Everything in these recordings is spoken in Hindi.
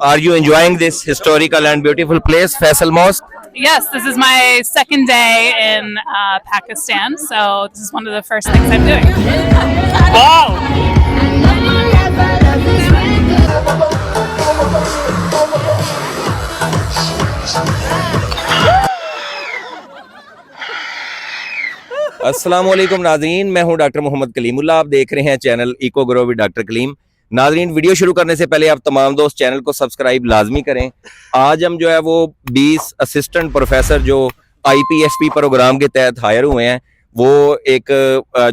Are you enjoying this historical and beautiful place, Faisal Mosque? Yes, this is my second day in Pakistan, so this is one of the first things I'm doing. Wow! अस्सलाम वालेकुम नाज़रीन, मैं हूं डॉक्टर मोहम्मद कलीमुल्लाह। आप देख रहे हैं channel eco grow with doctor Kaleem. नाज़रीन, वीडियो शुरू करने से पहले आप तमाम दोस्त चैनल को सब्सक्राइब लाजमी करें। आज हम जो है वो 20 असिस्टेंट प्रोफेसर जो IPSP प्रोग्राम के तहत हायर हुए हैं, वो एक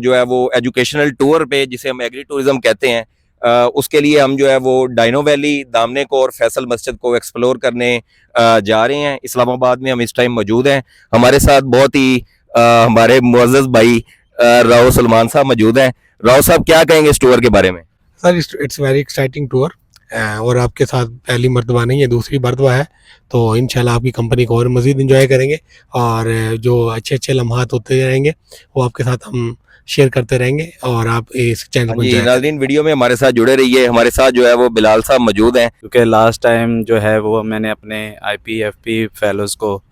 जो है वो एजुकेशनल टूर पे, जिसे हम एग्री टूरिज्म कहते हैं, उसके लिए हम जो है वो डाइनो वैली, दामने को और फैसल मस्जिद को एक्सप्लोर करने जा रहे हैं। इस्लामाबाद में हम इस टाइम मौजूद हैं। हमारे साथ बहुत ही हमारे मुअज़्ज़ज़ भाई राव सलमान साहब मौजूद हैं। राव साहब, क्या कहेंगे इस टूर के बारे में? Sir, it's very exciting tour और आपके साथ पहली मरतबा नहीं है, दूसरी मरतबा है, तो इंशाल्लाह आपकी कंपनी को और मज़ीद इंजॉय करेंगे और जो अच्छे अच्छे लम्हात होते रहेंगे वो आपके साथ हम शेयर करते रहेंगे और आप इस चैनल को जी नाज़रीन, वीडियो में हमारे साथ जुड़े रहिए। हमारे साथ जो है वो बिलाल साहब मौजूद हैं। क्योंकि लास्ट टाइम जो है वो मैंने अपने IPFP फेलोज़ को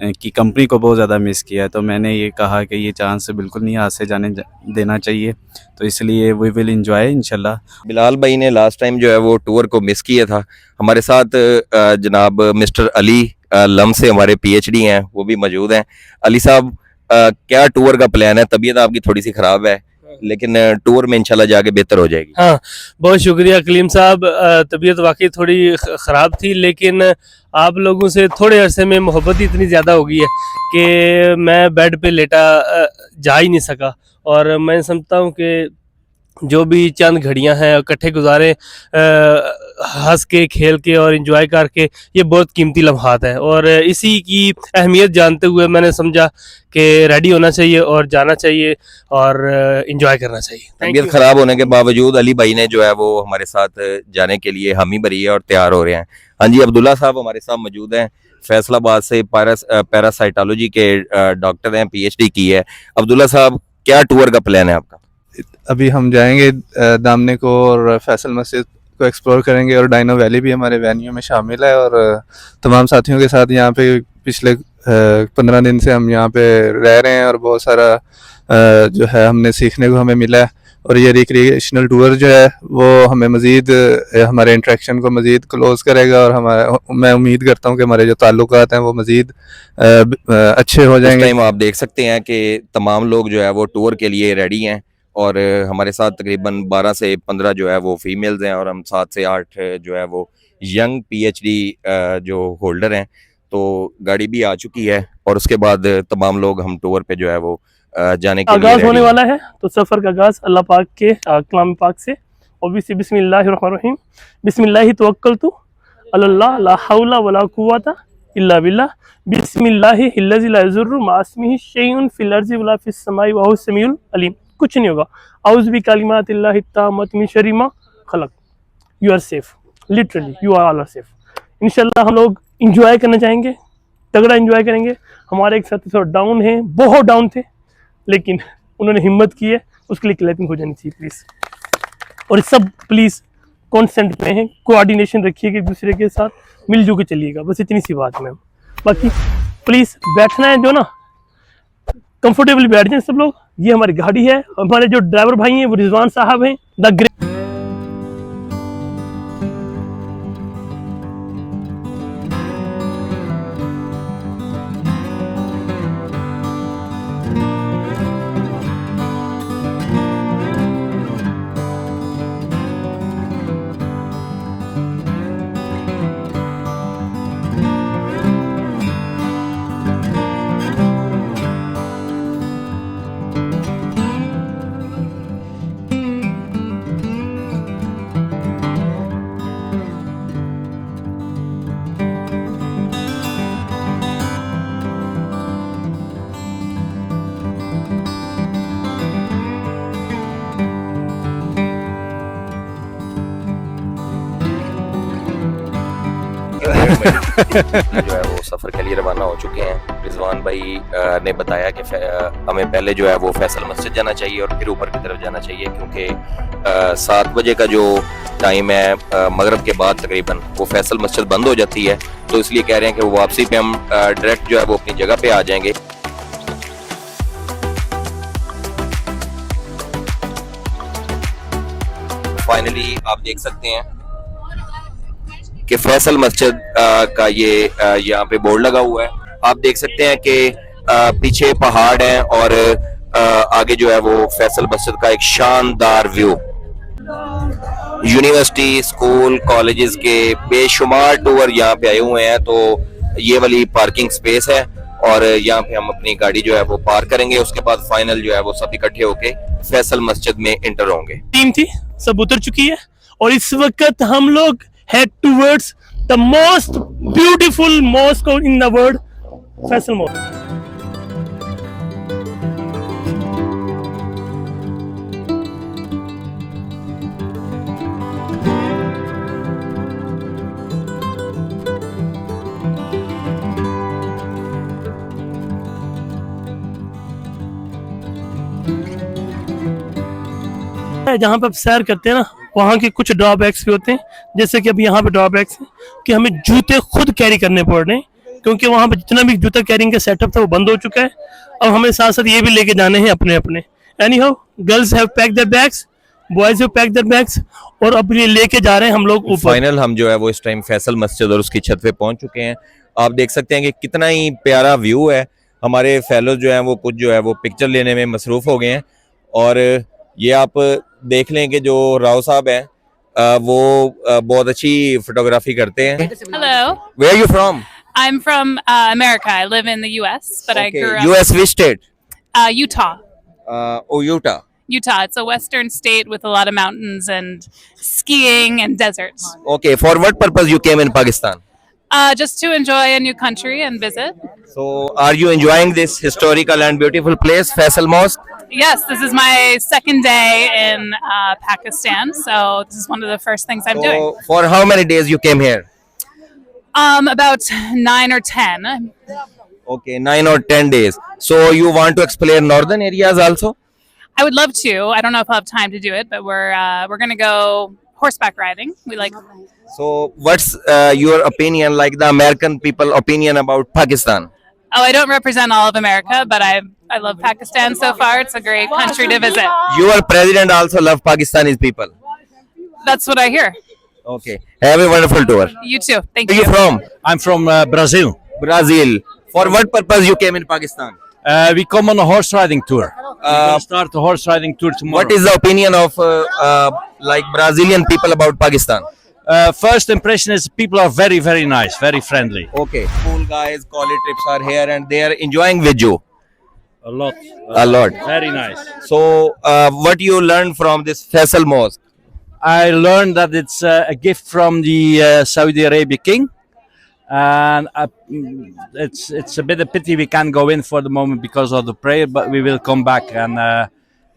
की कंपनी को बहुत ज़्यादा मिस किया है, तो मैंने ये कहा कि ये चांस बिल्कुल नहीं हाथ से जाने देना चाहिए, तो इसलिए वी विल इंजॉय इंशाल्लाह। बिलाल भाई ने लास्ट टाइम जो है वो टूर को मिस किया था। हमारे साथ जनाब मिस्टर अली लम से हमारे PhD हैं, वो भी मौजूद हैं। अली साहब, क्या टूर का प्लान है? तबीयत आपकी थोड़ी सी ख़राब है, लेकिन टूर में इंशाल्लाह जाके बेहतर हो जाएगी। हाँ, बहुत शुक्रिया कलीम साहब। तबीयत वाकई थोड़ी ख़राब थी, लेकिन आप लोगों से थोड़े अरसे में मोहब्बत इतनी ज़्यादा हो गई है कि मैं बेड पे लेटा जा ही नहीं सका। और मैं समझता हूँ कि जो भी चंद घड़ियां हैं इकट्ठे गुजारे हंस के, खेल के और एंजॉय करके, ये बहुत कीमती लम्हात हैं। और इसी की अहमियत जानते हुए मैंने समझा कि रेडी होना चाहिए और जाना चाहिए और एंजॉय करना चाहिए। तबीयत ख़राब होने के बावजूद अली भाई ने जो है वो हमारे साथ जाने के लिए हामी भरी है और तैयार हो रहे हैं। हाँ जी, अब्दुल्ला साहब हमारे साथ मौजूद हैं, फैसलाबाद से पैरासाइटोलॉजी के डॉक्टर हैं, PhD की है। अब्दुल्ला साहब, क्या टूर का प्लान है आपका? अभी हम जाएंगे दामने को और फैसल मस्जिद को एक्सप्लोर करेंगे और डाइनो वैली भी हमारे वेन्यू में शामिल है। और तमाम साथियों के साथ यहाँ पे पिछले 15 दिन से हम यहाँ पे रह रहे हैं और बहुत सारा जो है हमने सीखने को हमें मिला है। और ये रिक्रिएशनल टूर जो है वो हमें मज़ीद हमारे इंट्रैक्शन को मज़ीद क्लोज करेगा और मैं उम्मीद करता हूँ कि हमारे जो ताल्लुकात हैं वो मज़ीद अच्छे हो जाएंगे। इस टाइम आप देख सकते हैं कि तमाम लोग जो है वो टूर के लिए रेडी हैं और हमारे साथ तकरीबन 12 से 15 जो है वो फीमेल्स हैं और हम 7 से 8 जो है वो यंग PhD जो होल्डर हैं। तो गाड़ी भी आ चुकी है और उसके बाद तमाम लोग हम टूर पे जो है वो जाने के लिए आगाज होने वाला है। तो सफ़र का आगाज अल्लाह पाक के कलाम पाक से, ऑब्वियसली बिस्मिल्लाहिर्रहमानिर्रहीम, बिस्मिल्लाहि तवक्कलतु अल्लाह ला हौला वला कुव्वता इल्ला बिल्लाह, बिस्मिल्लाहिल्लज़ी ला यज़ुर्रु मा इस्मिही शैउन फिल अर्ज़ि वला फिस समाई व हुवस समीउल अलीम। कुछ नहीं होगा। औज़ु बि कलिमातिल्लाहि ताम्मति मिन शर्रि मा खलक। You are safe, literally you are all are safe. इंशाल्लाह हम लोग इंजॉय करना चाहेंगे, तगड़ा इंजॉय करेंगे। हमारे एक साथी थोड़ा डाउन है, बहुत डाउन थे, लेकिन उन्होंने हिम्मत की है, उसके लिए क्लैपिंग हो जानी चाहिए प्लीज़। और सब प्लीज़ कॉन्सेंट पे हैं, कोऑर्डिनेशन रखिएगा एक दूसरे के साथ, मिलजुल के चलिएगा, बस इतनी सी बात मैम। बाकी प्लीज़ बैठना है जो ना, कंफर्टेबली बैठ जाएं सब लोग। ये हमारी गाड़ी है, हमारे जो ड्राइवर भाई हैं वो रिजवान साहब हैं, द ग्रेट। जो है वो सफ़र के लिए रवाना हो चुके हैं। रिजवान भाई ने बताया कि हमें पहले जो है वो फैसल मस्जिद जाना चाहिए और फिर ऊपर की तरफ जाना चाहिए, क्योंकि 7 बजे का जो टाइम है मगरब के बाद तकरीबन वो फैसल मस्जिद बंद हो जाती है, तो इसलिए कह रहे हैं कि वो वापसी पे हम डायरेक्ट जो है वो अपनी जगह पे आ जाएंगे। फाइनली आप देख सकते हैं कि फैसल मस्जिद का ये यहाँ पे बोर्ड लगा हुआ है। आप देख सकते हैं कि पीछे पहाड़ है और आगे जो है वो फैसल मस्जिद का एक शानदार व्यू। यूनिवर्सिटी, स्कूल, कॉलेजेस के बेशुमार टूर यहाँ पे आए हुए हैं। तो ये वाली पार्किंग स्पेस है और यहाँ पे हम अपनी गाड़ी जो है वो पार्क करेंगे। उसके बाद फाइनल जो है वो सब इकट्ठे होके फैसल मस्जिद में इंटर होंगे। टीम थी, सब उतर चुकी है और इस वक्त हम लोग head towards the most beautiful mosque in the world, Faisal mosque. जहाँ पे आप सैर करते हैं ना, वहाँ के कुछ ड्रॉबैक्स भी होते हैं। जैसे कि अब यहाँ पे ड्रॉबैक्स हैं कि हमें जूते खुद कैरी करने पड़ रहे हैं, क्योंकि वहाँ पे जितना भी जूता कैरिंग का सेटअप था वो बंद हो चुका है। अब हमें साथ साथ ये भी लेके जाने हैं अपने अपने। Anyhow, girls have pack their bags, boys have pack their bags, और अब ये लेके जा रहे हैं हम लोग ऊपर। फाइनल हम जो है वो इस टाइम फैसल मस्जिद और उसकी छत पे पहुंच चुके हैं। आप देख सकते हैं कि कितना ही प्यारा व्यू है। हमारे फेलोज जो हैं वो कुछ जो है वो पिक्चर लेने में मसरूफ हो गए हैं। और ये आप देख लें कि जो राव साहब हैं वो बहुत अच्छी फोटोग्राफी करते हैं। Hello, where are you from? I'm from America. I live in the U.S., but I grew up US which state? Utah. Utah. Utah. It's a western state with a lot of mountains and skiing and deserts. Okay, for what purpose you came in Pakistan? Just to enjoy a new country and visit. So are you enjoying this historical and beautiful place, Faisal Mosque? Yes, this is my second day in Pakistan, so this is one of the first things I'm doing. So for how many days you came here? About 9 or 10. Okay, 9 or 10 days. So you want to explore northern areas also? I would love to. I don't know if I'll have time to do it, but we're gonna go horseback riding. We like. So what's your opinion, like the American people opinion about Pakistan? Oh, I don't represent all of America, but I love Pakistan so far. It's a great country to visit. Your president also love Pakistani people. That's what I hear. Okay, have a wonderful tour. You too. Thank Where are you you. from? I'm from Brazil. Brazil. For what purpose you came in Pakistan? We come on a horse riding tour. We will start a horse riding tour tomorrow. What is the opinion of like Brazilian people about Pakistan? First impression is people are very, very nice, very friendly. Okay, school guys, college trips are here and they are enjoying with you A lot. a lot. Very nice. So what you learned from this Faisal Mosque? I learned that it's a gift from the Saudi Arabia king. And it's a bit of pity we can't go in for the moment because of the prayer, but we will come back and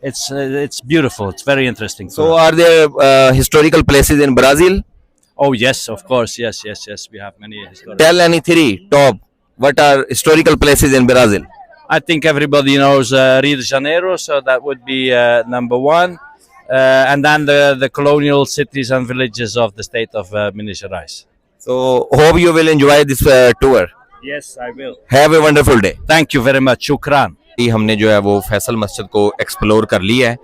it's beautiful. It's very interesting. So are there historical places in Brazil? Oh yes, of course, yes. We have many historical. Tell any three top. What are historical places in Brazil? I think everybody knows Rio de Janeiro, so that would be number one. And then the colonial cities and villages of the state of Minas Gerais. So hope you will enjoy this tour. Yes, I will. Have a wonderful day. Thank you very much. Shukran. हमने जो है वो फैसल मस्जिद को एक्सप्लोर कर लिया है।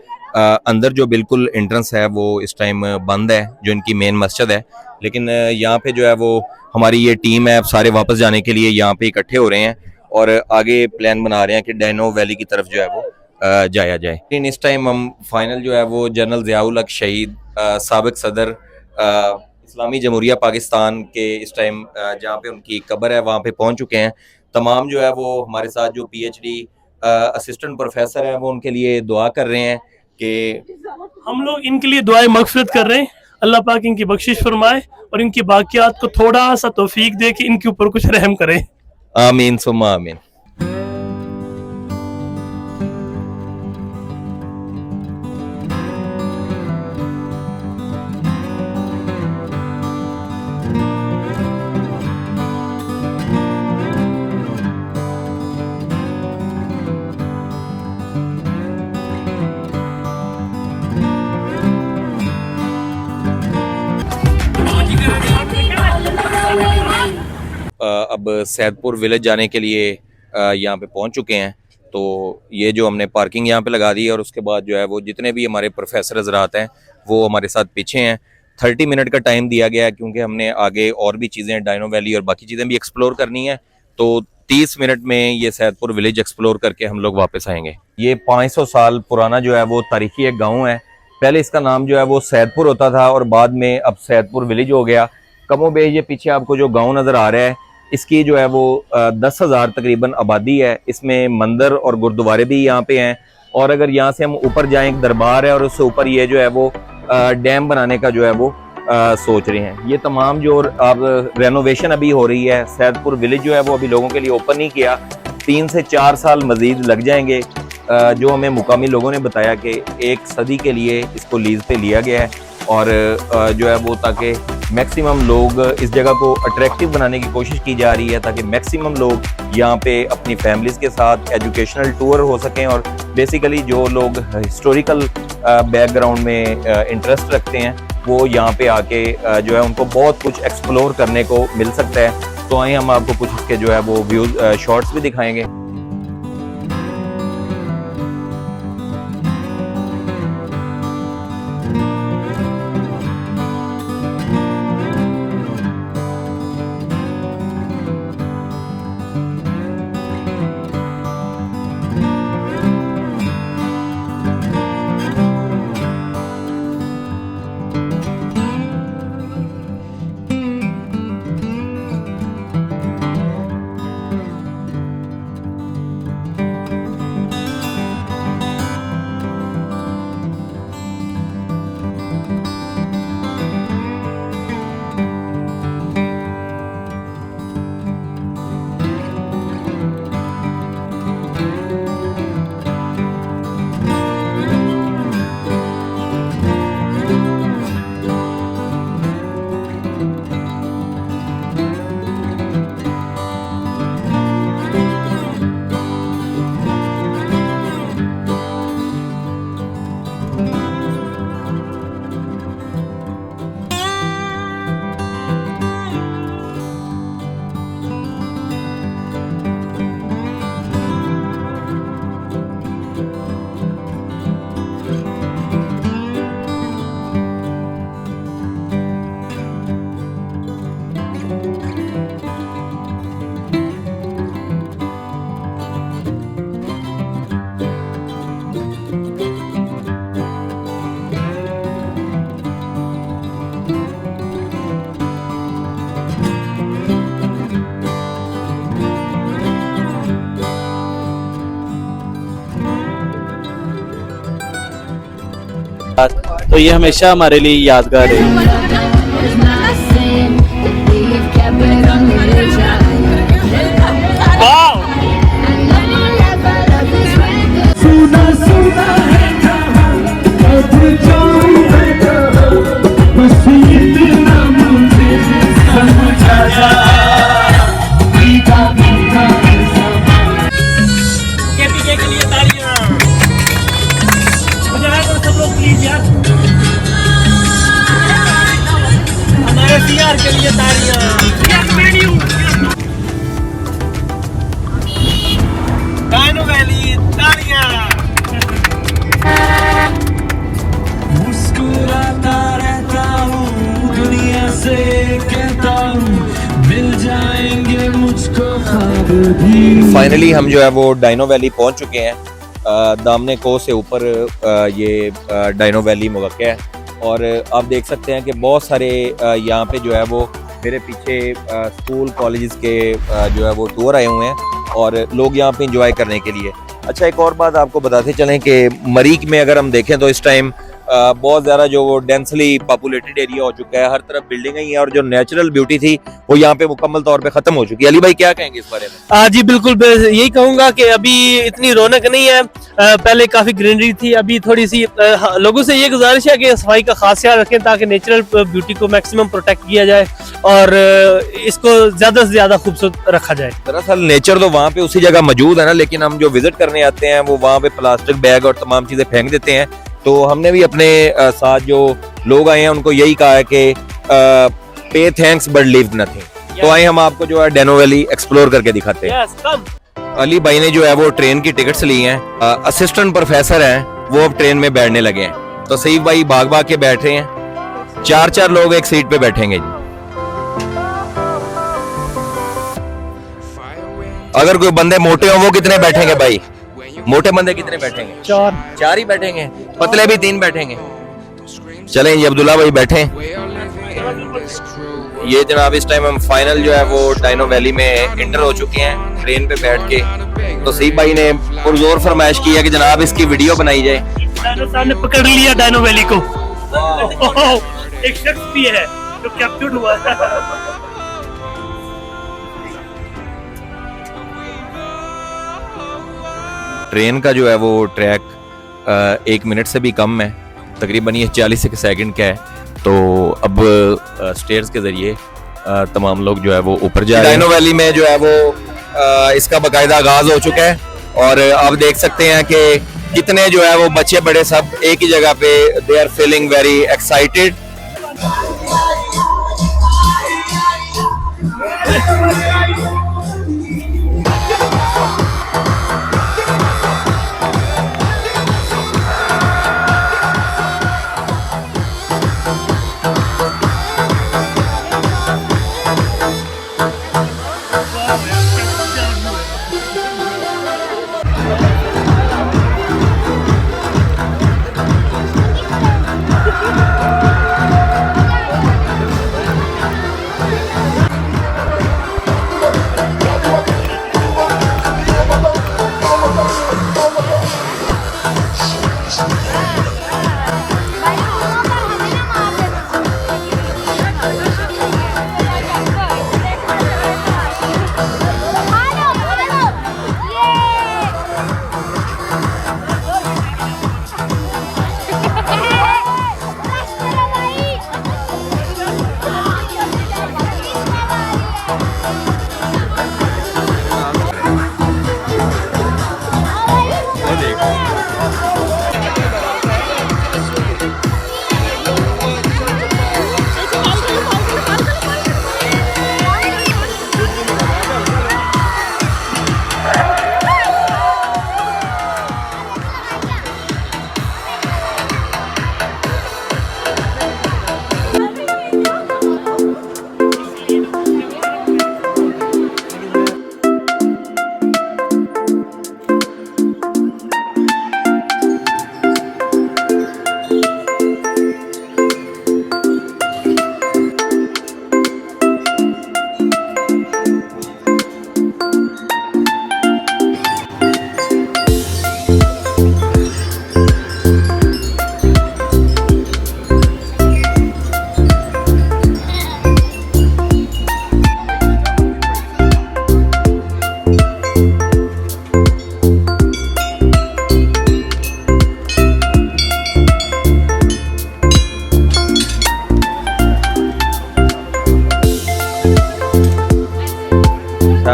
अंदर जो बिल्कुल एंट्रेंस है वो इस टाइम बंद है, जो इनकी मेन मस्जिद है। लेकिन यहाँ पे जो है वो हमारी ये टीम है, सारे वापस जाने के लिए यहाँ पे इकट्ठे हो रहे हैं और आगे प्लान बना रहे हैं कि डायनो वैली की तरफ जो है वो जाया जाए। लेकिन इस टाइम हम फाइनल जो है वो जनरल ज़ियाउल हक शहीद साबिक सदर इस्लामी जमहूरिया पाकिस्तान के इस टाइम जहाँ पे उनकी कब्र है वहाँ पे पहुँच चुके हैं। तमाम जो है वो हमारे साथ जो PhD असिस्टेंट प्रोफेसर है वो उनके लिए दुआ कर रहे हैं कि हम लोग इनके लिए दुआएं मगफिरत कर रहे हैं। अल्लाह पाक इनकी बख्शिश फरमाए और इनकी बाकियात को थोड़ा सा तौफीक दे कि इनके ऊपर कुछ रहम करे। आमीन सुम्मा आमीन। अब सैदपुर विलेज जाने के लिए यहाँ पे पहुँच चुके हैं। तो ये जो हमने पार्किंग यहाँ पे लगा दी है और उसके बाद जो है वो जितने भी हमारे प्रोफेसर हजरात हैं वो हमारे साथ पीछे हैं। 30 मिनट का टाइम दिया गया है क्योंकि हमने आगे और भी चीज़ें डायनो वैली और बाकी चीज़ें भी एक्सप्लोर करनी है। तो 30 मिनट में ये सैदपुर विलेज एक्सप्लोर करके हम लोग वापस आएंगे। ये 500 साल पुराना जो है वो तारीखी एक गाँव है। पहले इसका नाम जो है वो सैदपुर होता था और बाद में अब सैदपुर विलेज हो गया। कमोबेश ये पीछे आपको जो गाँव नज़र आ रहा है इसकी जो है वो 10,000 तकरीबन आबादी है। इसमें मंदिर और गुरुद्वारे भी यहाँ पे हैं। और अगर यहाँ से हम ऊपर जाएं, एक दरबार है और उससे ऊपर ये जो है वो डैम बनाने का जो है वो सोच रहे हैं। ये तमाम जो अब रेनोवेशन अभी हो रही है। सैदपुर विलेज जो है वो अभी लोगों के लिए ओपन नहीं किया, 3 से 4 साल मजीद लग जाएंगे। जो हमें मुकामी लोगों ने बताया कि 1 सदी के लिए इसको लीज पे लिया गया है और जो है वो ताकि मैक्सिमम लोग इस जगह को अट्रैक्टिव बनाने की कोशिश की जा रही है ताकि मैक्सिमम लोग यहाँ पे अपनी फैमिलीज़ के साथ एजुकेशनल टूर हो सकें। और बेसिकली जो लोग हिस्टोरिकल बैकग्राउंड में इंटरेस्ट रखते हैं वो यहाँ पे आके जो है उनको बहुत कुछ एक्सप्लोर करने को मिल सकता है। तो आइए हम आपको कुछ इसके जो है वो व्यूज़ शॉर्ट्स भी दिखाएंगे। तो ये हमेशा हमारे लिए यादगार है। के लिए डायनो वैली तालियां। मुस्कुराता रहता हूँ दुनिया से कहता हूँ मिल जाएंगे मुझको ख्वाब भी। फाइनली हम जो है वो डायनो वैली पहुंच चुके हैं। दामने को से ऊपर ये डायनो वैली मुवक्किया है और आप देख सकते हैं कि बहुत सारे यहाँ पे जो है वो मेरे पीछे स्कूल कॉलेजेस के जो है वो टूर आए हुए हैं और लोग यहाँ पे एंजॉय करने के लिए। अच्छा, एक और बात आपको बताते चलें कि मरीक में अगर हम देखें तो इस टाइम बहुत ज़्यादा जो वो डेंसली पॉपुलेटेड एरिया हो चुका है, हर तरफ बिल्डिंगें ही हैं और जो नेचुरल ब्यूटी थी वो यहाँ पे मुकम्मल तौर पे ख़त्म हो चुकी है। अली भाई क्या कहेंगे इस बारे में? जी बिल्कुल, मैं यही कहूँगा कि अभी इतनी रौनक नहीं है। पहले काफ़ी ग्रीनरी थी, अभी थोड़ी सी लोगों से ये गुजारिश है कि सफाई का खास ख्याल रखें ताकि नेचुरल ब्यूटी को मैक्सिमम प्रोटेक्ट किया जाए और इसको ज़्यादा से ज़्यादा खूबसूरत रखा जाए। दरअसल नेचर तो वहाँ पे उसी जगह मौजूद है ना, लेकिन हम जो विजिट करने आते हैं वो वहाँ पे प्लास्टिक बैग और तमाम चीज़ें फेंक देते हैं। तो हमने भी अपने साथ जो लोग आए हैं उनको यही कहा है कि पे थैंक्स बट लीव नथिंग। तो आइए हम आपको जो है डैनो वैली एक्सप्लोर करके दिखाते हैं। Yes, come. अली भाई ने जो है वो ट्रेन की टिकट्स ली हैं, असिस्टेंट प्रोफेसर हैं, वो अब ट्रेन में बैठने लगे हैं। तो सईफ भाई भाग भाग के बैठ रहे हैं, 4-4 लोग एक सीट पे बैठेंगे जी। अगर कोई बंदे मोटे हो वो कितने बैठेंगे भाई? मोटे बंदे कितने बैठेंगे? 4 ही बैठेंगे, पतले भी 3 बैठेंगे। चलें जी, अब्दुल्ला भाई बैठे। ये जनाब इस टाइम हम फाइनल जो है वो डायनो वैली में एंटर हो चुके हैं ट्रेन पे बैठ के। तो सईफ भाई ने पुरजोर फरमाइश की है कि जनाब इसकी वीडियो बनाई जाए। डायनो ने पकड़ लिया डायनो वैली को। एक शख्स भी है जो कैप्चर्ड हुआ है। ट्रेन का जो है वो ट्रैक 1 मिनट से भी कम है, तकरीबन ये 40 सेकंड का है। तो अब स्टेयर्स के जरिए तमाम लोग जो है वो ऊपर जा रहे हैं। डायनो वैली में जो है वो इसका बाकायदा आगाज हो चुका है और आप देख सकते हैं कि कितने जो है वो बच्चे बड़े सब एक ही जगह पे they are feeling very excited.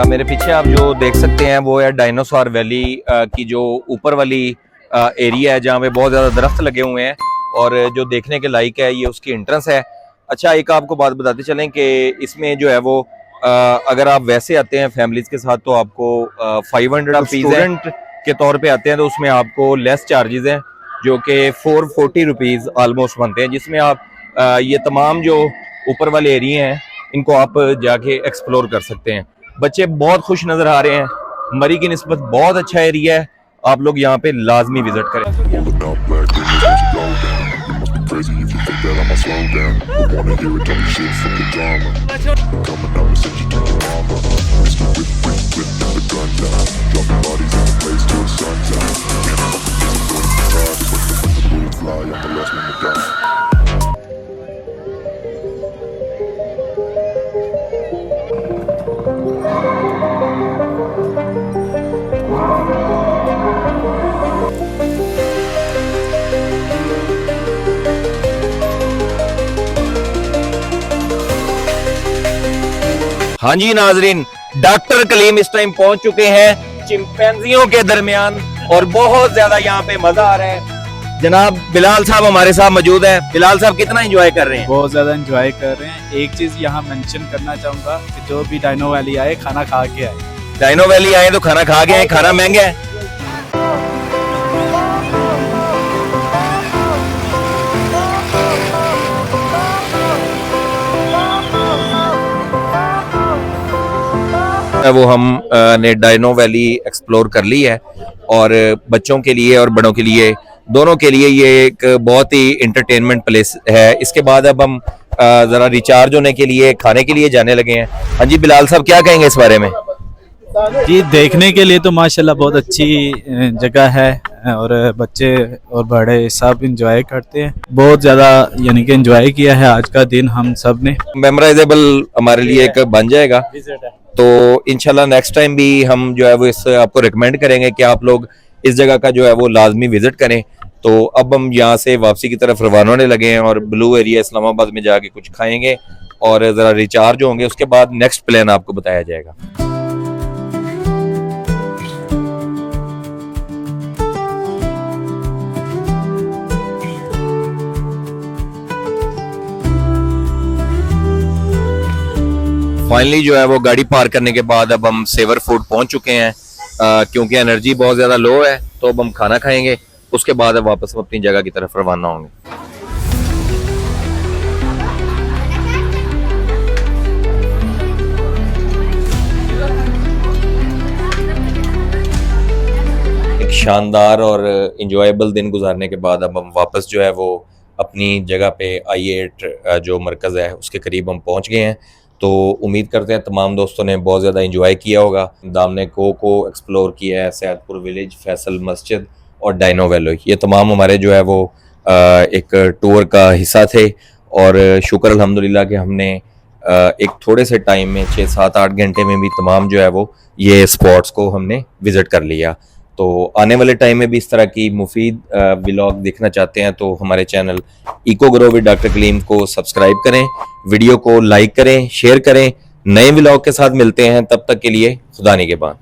मेरे पीछे आप जो देख सकते हैं वो है डायनासोर वैली की जो ऊपर वाली एरिया है जहाँ पे बहुत ज़्यादा दरख्त लगे हुए हैं और जो देखने के लायक है, ये उसकी एंट्रेंस है। अच्छा, एक आपको बात बताते चलें कि इसमें जो है वो अगर आप वैसे आते हैं फैमिलीज के साथ तो आपको 500 आप स्टूडेंट के तौर पे आते हैं तो उसमें आपको लेस चार्जेस हैं जो कि 440 रुपीज़ ऑलमोस्ट बनते हैं, जिसमें आप ये तमाम जो ऊपर वाले एरिया हैं इनको आप जाके एक्सप्लोर कर सकते हैं। बच्चे बहुत खुश नज़र आ रहे हैं, मरी की निस्बत बहुत अच्छा एरिया है, आप लोग यहाँ पे लाजमी विजिट करें। हाँ जी नाजरीन, डॉक्टर कलीम इस टाइम पहुंच चुके हैं चिंपैंजियों के दरमियान और बहुत ज्यादा यहाँ पे मजा आ रहा है। जनाब बिलाल साहब हमारे साथ मौजूद है। बिलाल साहब कितना एंजॉय कर रहे हैं? बहुत ज़्यादा एंजॉय कर रहे हैं। एक चीज़ यहाँ मेंशन करना चाहूँगा कि जो भी डाइनो वैली आए खाना खा के आए। डाइनो वैली आए तो खाना खा के आए, खाना महंगा है। वो हम ने डाइनो वैली एक्सप्लोर कर ली है और बच्चों के लिए और बड़ों के लिए दोनों के लिए ये एक बहुत ही इंटरटेनमेंट प्लेस है। इसके बाद अब हम ज़रा रिचार्ज होने के लिए खाने के लिए जाने लगे हैं। हाँ जी बिलाल साहब क्या कहेंगे इस बारे में? जी देखने के लिए तो माशाल्लाह बहुत अच्छी जगह है और बच्चे और बड़े सब इंजॉय करते हैं। बहुत ज़्यादा यानी कि इंजॉय किया है आज का दिन हम सब ने। मेमोराइजेबल हमारे लिए एक बन जाएगा। तो इंशाल्लाह नेक्स्ट टाइम भी हम जो है वो इस आपको रिकमेंड करेंगे कि आप लोग इस जगह का जो है वो लाजमी विजिट करें। तो अब हम यहाँ से वापसी की तरफ रवाना होने लगे हैं और ब्लू एरिया इस्लामाबाद में जाके कुछ खाएंगे और ज़रा रिचार्ज होंगे। उसके बाद नेक्स्ट प्लान आपको बताया जाएगा। फाइनली जो है वो गाड़ी पार्क करने के बाद अब हम सेवर फूड पहुंच चुके हैं। क्योंकि एनर्जी बहुत ज़्यादा लो है तो अब हम खाना खाएंगे, उसके बाद अब वापस अपनी जगह की तरफ रवाना होंगे। एक शानदार और इंजॉयबल दिन गुजारने के बाद अब हम वापस जो है वो अपनी जगह पे I8 जो मरकज़ है उसके करीब हम पहुंच गए हैं। तो उम्मीद करते हैं तमाम दोस्तों ने बहुत ज़्यादा इंजॉय किया होगा। दामने को एक्सप्लोर किया है, सैदपुर विलेज, फैसल मस्जिद और डाइनो वैली, ये तमाम हमारे जो है वो एक टूर का हिस्सा थे। और शुक्र अल्हम्दुलिल्लाह कि हमने एक थोड़े से टाइम में 6-7-8 घंटे में भी तमाम जो है वो ये स्पॉट्स को हमने विज़िट कर लिया। तो आने वाले टाइम में भी इस तरह की मुफीद व्लॉग देखना चाहते हैं तो हमारे channel eco grow with doctor Kaleem को सब्सक्राइब करें, वीडियो को लाइक करें, शेयर करें। नए व्लॉग के साथ मिलते हैं, तब तक के लिए खुदा निगहबान।